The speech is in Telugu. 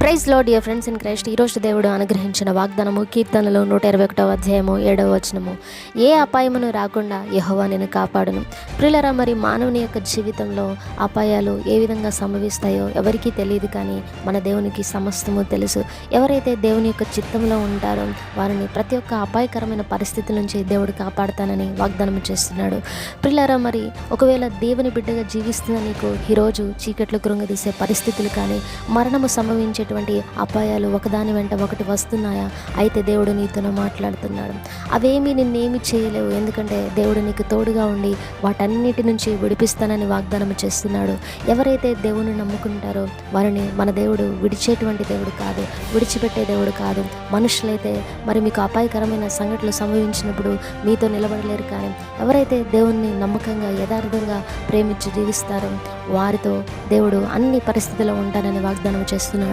Praise lord dear friends in Christ. ఈరోజు దేవుడు అనుగ్రహించిన వాగ్దానము కీర్తనలు 121 అధ్యాయము 7వ వచనము. ఏ అపాయమును రాకుండా యెహోవా నిన్ను కాపాడును. ప్రియులారా, మరి మానవుని యొక్క జీవితంలో అపాయాలు ఏ విధంగా సంభవిస్తాయో ఎవరికీ తెలియదు, కానీ మన దేవునికి సమస్తము తెలుసు. ఎవరైతే దేవుని యొక్క చిత్తంలో ఉంటారో వారిని ప్రతి ఒక్క అపాయకరమైన పరిస్థితి నుంచి దేవుడు కాపాడుతానని వాగ్దానం చేస్తున్నాడు. ప్రియులారా, మరి ఒకవేళ దేవుని బిడ్డగా జీవిస్తున్న నీకు ఈరోజు చీకట్లు కృంగదీసే పరిస్థితులు కానీ మరణము సంభవించేటువంటి అపాయాలు ఒకదాని వెంట ఒకటి వస్తున్నాయా? అయితే దేవుడు నీతో మాట్లాడుతున్నాడు. అవేమీ నిన్నేమి చేయలేవు, ఎందుకంటే దేవుడు నీకు తోడుగా ఉండి వాటన్నిటి నుంచి విడిపిస్తానని వాగ్దానం చేస్తున్నాడు. ఎవరైతే దేవుని నమ్ముకుంటారో వారిని మన దేవుడు విడిచేటువంటి దేవుడు కాదు, విడిచిపెట్టే దేవుడు కాదు. మనుషులైతే మరి మీకు అపాయకరమైన సంఘటనలు సంభవించినప్పుడు మీతో నిలబడలేరు, కానీ ఎవరైతే దేవుణ్ణి నమ్మకంగా యథార్థంగా ప్రేమించి జీవిస్తారో వారితో దేవుడు అన్ని పరిస్థితుల్లో ఉంటానని వాగ్దానం చేస్తున్నాడు.